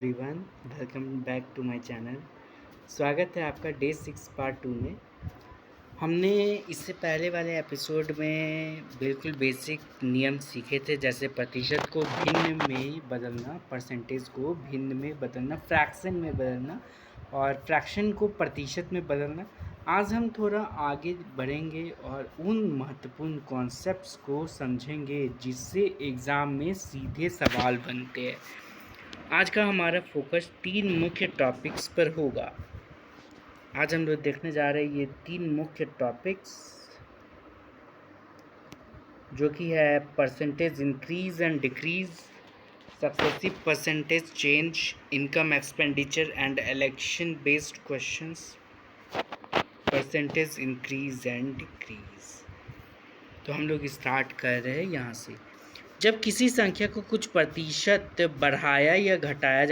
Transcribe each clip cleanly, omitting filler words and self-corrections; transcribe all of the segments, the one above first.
Everyone, welcome back to my channel. स्वागत है आपका डे 6 पार्ट 2 में। हमने इससे पहले वाले एपिसोड में बिल्कुल बेसिक नियम सीखे थे, जैसे प्रतिशत को भिन्न में बदलना, परसेंटेज को भिन्न में बदलना, फ्रैक्शन में बदलना और फ्रैक्शन को प्रतिशत में बदलना। आज हम थोड़ा आगे बढ़ेंगे और उन महत्वपूर्ण कॉन्सेप्ट्स को समझेंगे जिससे एग्ज़ाम में सीधे सवाल बनते हैं। आज का हमारा फोकस 3 मुख्य टॉपिक्स पर होगा। आज हम लोग देखने जा रहे हैं ये 3 मुख्य टॉपिक्स, जो कि है percentage increase and decrease, successive percentage change, income expenditure and election based questions, percentage increase and decrease. तो हम लोग स्टार्ट कर रहे हैं यहाँ से। जब किसी संख्या को कुछ प्रतिशत बढ़ाया या घटाया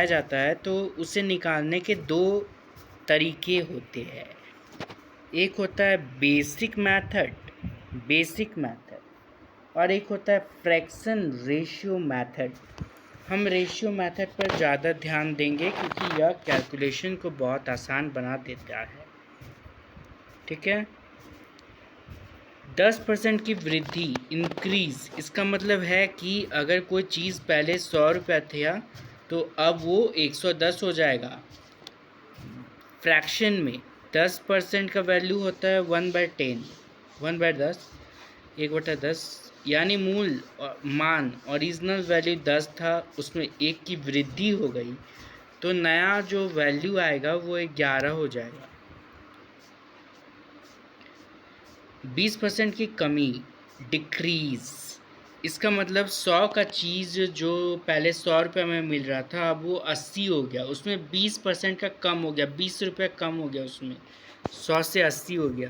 जाता है तो उसे निकालने के 2 तरीके होते हैं। एक होता है बेसिक मेथड और एक होता है फ्रैक्शन रेशियो मेथड। हम रेशियो मेथड पर ज़्यादा ध्यान देंगे क्योंकि यह कैलकुलेशन को बहुत आसान बना देता है। ठीक है। 10% की वृद्धि इंक्रीज़, इसका मतलब है कि अगर कोई चीज़ पहले 100 रुपये था तो अब वो 110 हो जाएगा। फ्रैक्शन में 10% का वैल्यू होता है 1/10, 1/10, 1/10, यानी मूल मान ओरिजिनल वैल्यू 10 था, उसमें 1 की वृद्धि हो गई तो नया जो वैल्यू आएगा वो 11 हो जाएगा। 20% की कमी डिक्रीज़, इसका मतलब 100 का चीज़ जो पहले 100 रुपये में मिल रहा था अब वो 80 हो गया, उसमें 20% का कम हो गया, 20 रुपये कम हो गया, उसमें 100 से 80 हो गया।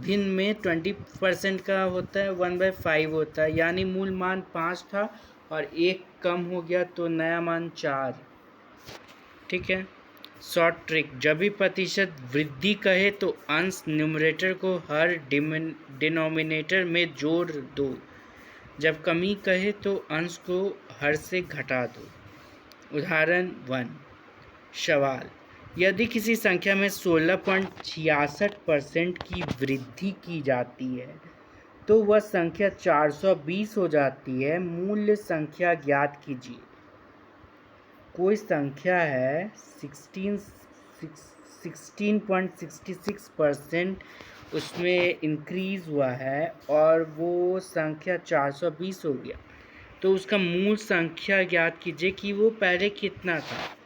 भिन्न में 20% का होता है 1/5 होता है, यानी मूल मान 5 था और 1 कम हो गया तो नया मान 4। ठीक है। शॉर्ट ट्रिक, जब भी प्रतिशत वृद्धि कहे तो अंश न्यूमरेटर को हर डिनोमिनेटर में जोड़ दो, जब कमी कहे तो अंश को हर से घटा दो। उदाहरण 1। सवाल, यदि किसी संख्या में 16.66% की वृद्धि की जाती है तो वह संख्या 420 हो जाती है। मूल्य संख्या ज्ञात कीजिए। कोई संख्या है 16.66%, उसमें इंक्रीज़ हुआ है और वो संख्या 420 हो गया, तो उसका मूल संख्या ज्ञात कीजिए कि वो पहले कितना था।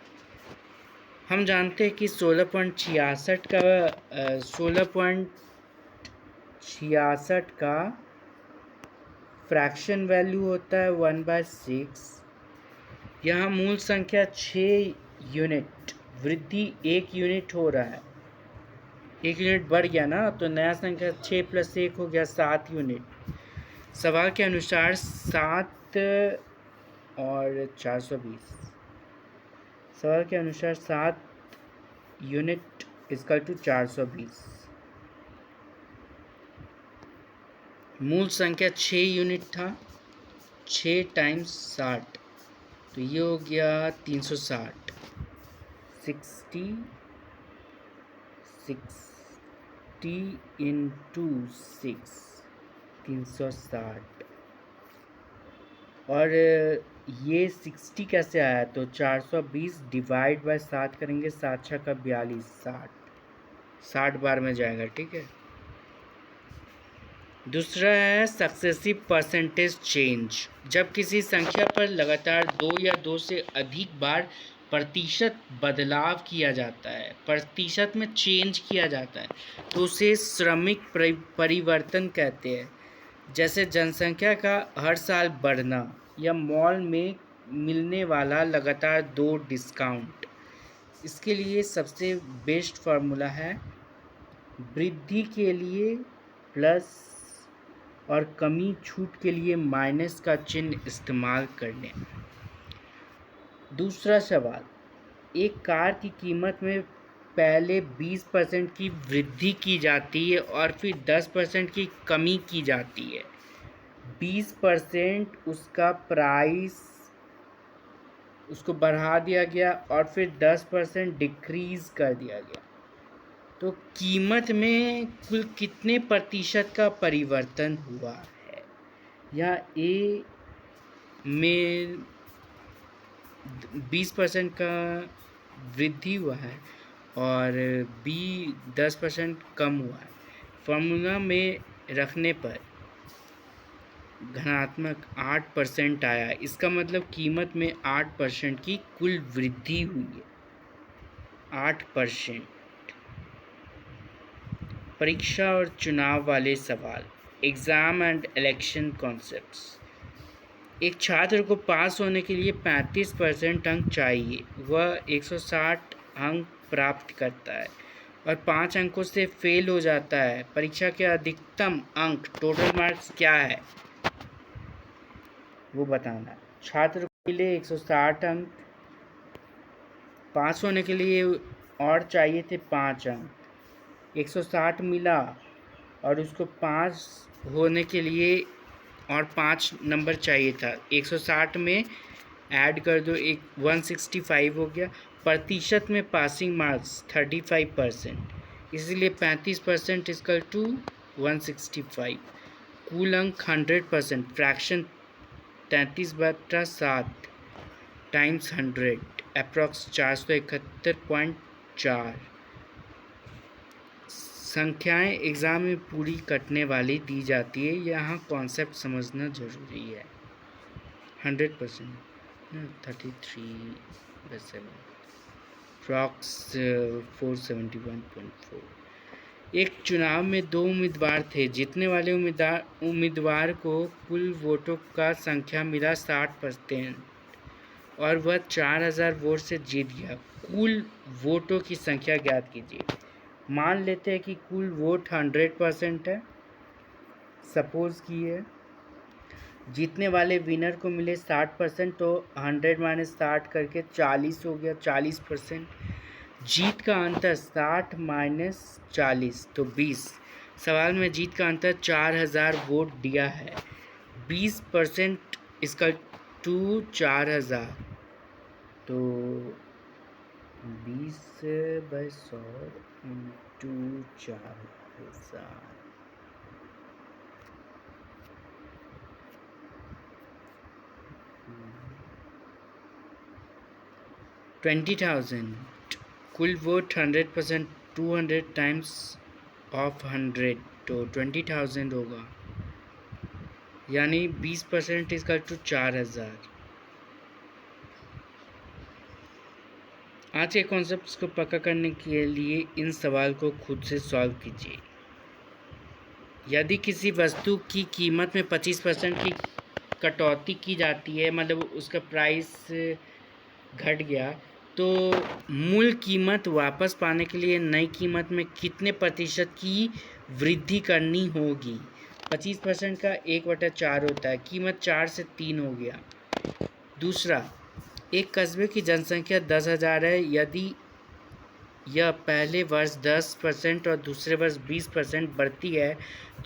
हम जानते हैं कि 16.66 का फ्रैक्शन वैल्यू होता है 1/6। यहाँ मूल संख्या 6 यूनिट, वृद्धि 1 यूनिट हो रहा है, 1 यूनिट बढ़ गया ना, तो नया संख्या 6 + 1 हो गया 7 यूनिट। सवाल के अनुसार 7 और 420, सवाल के अनुसार 7 यूनिट = 420। मूल संख्या 6 यूनिट था, 6 × 60 तो ये हो गया 360। 60 × 6 360। और ये 60 कैसे आया, तो 420 / 7 करेंगे, 7 × 6 = 42, 60 बार में जाएगा। ठीक है। दूसरा है सक्सेसिव परसेंटेज चेंज। जब किसी संख्या पर लगातार 2 या 2 से अधिक बार प्रतिशत बदलाव किया जाता है, प्रतिशत में चेंज किया जाता है, तो उसे क्रमिक परिवर्तन कहते हैं। जैसे जनसंख्या का हर साल बढ़ना या मॉल में मिलने वाला लगातार 2 डिस्काउंट। इसके लिए सबसे बेस्ट फार्मूला है वृद्धि के लिए प्लस और कमी छूट के लिए माइनस का चिन्ह इस्तेमाल करने। दूसरा सवाल, एक कार की कीमत में पहले 20% की वृद्धि की जाती है और फिर 10% की कमी की जाती है, 20% उसका प्राइस उसको बढ़ा दिया गया और फिर 10% डिक्रीज़ कर दिया गया। तो कीमत में कुल कितने प्रतिशत का परिवर्तन हुआ है? या ए में 20% का वृद्धि हुआ है और बी 10% कम हुआ है। फॉर्मूला में रखने पर धनात्मक 8% आया। इसका मतलब कीमत में 8% की कुल वृद्धि हुई है। 8%। परीक्षा और चुनाव वाले सवाल, एग्ज़ाम एंड इलेक्शन कॉन्सेप्ट्स। एक छात्र को पास होने के लिए 35% अंक चाहिए। वह 160 अंक प्राप्त करता है और 5 अंकों से फेल हो जाता है। परीक्षा के अधिकतम अंक टोटल मार्क्स क्या है वो बताना। छात्र को मिले 160 अंक, पास होने के लिए और चाहिए थे 5 अंक। 160 मिला और उसको पास होने के लिए और 5 नंबर चाहिए था। 160 में ऐड कर दो, एक 165 हो गया। प्रतिशत में पासिंग मार्क्स 35%, इसलिए 35% इक्वल टू 165। कुल अंक 100%, फ्रैक्शन 33/7 टाइम्स 100 अप्रॉक्स 471.4। संख्याएं एग्ज़ाम में पूरी कटने वाली दी जाती है, यहाँ कॉन्सेप्ट समझना ज़रूरी है। 100% 33/7 अप्रॉक्स 471.4। एक चुनाव में 2 उम्मीदवार थे। जीतने वाले उम्मीदवार को कुल वोटों का संख्या मिला 60% और वह 4000 वोट से जीत गया। कुल वोटों की संख्या ज्ञात कीजिए। मान लेते हैं कि कुल वोट 100% है, सपोज किए। जीतने वाले विनर को मिले 60%, तो 100 - 60 करके 40 हो गया, 40%। जीत का अंतर 60 - 40 तो 20। सवाल में जीत का अंतर 4000 वोट दिया है। 20% इसका टू 4000, तो 20/100 इंटू 4000 20,000। कुल वोट 100%, 200 टाइम्स ऑफ 100 तो 20,000 होगा, यानी 20% इसका टू 4000। आज के कॉन्सेप्ट्स को पक्का करने के लिए इन सवाल को खुद से सॉल्व कीजिए। यदि किसी वस्तु की कीमत में 25% की कटौती की जाती है, मतलब उसका प्राइस घट गया, तो मूल कीमत वापस पाने के लिए नई कीमत में कितने प्रतिशत की वृद्धि करनी होगी? 25% का 1/4 होता है, कीमत 4 से 3 हो गया। दूसरा, एक कस्बे की जनसंख्या 10,000 है। यदि यह पहले वर्ष 10% और दूसरे वर्ष 20% बढ़ती है,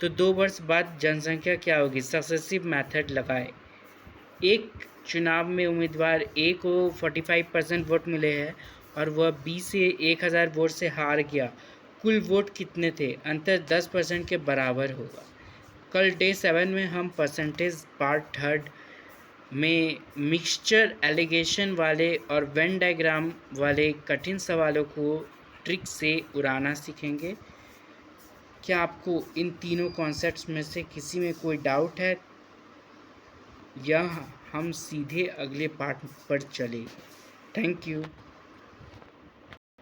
तो 2 वर्ष बाद जनसंख्या क्या होगी? सक्सेसिव मेथड लगाएं। एक चुनाव में उम्मीदवार ए को 45% वोट मिले हैं और वह बी से 1000 वोट से हार गया। कुल वोट कितने थे? अंतर 10% के बराबर होगा। कल डे 7 में हम परसेंटेज पार्ट 3 में मिक्सचर एलिगेशन वाले और वेन डायग्राम वाले कठिन सवालों को ट्रिक से उड़ाना सीखेंगे। क्या आपको इन तीनों कॉन्सेप्ट्स में से किसी में कोई डाउट है, या हम सीधे अगले पार्ट पर चले? Thank you.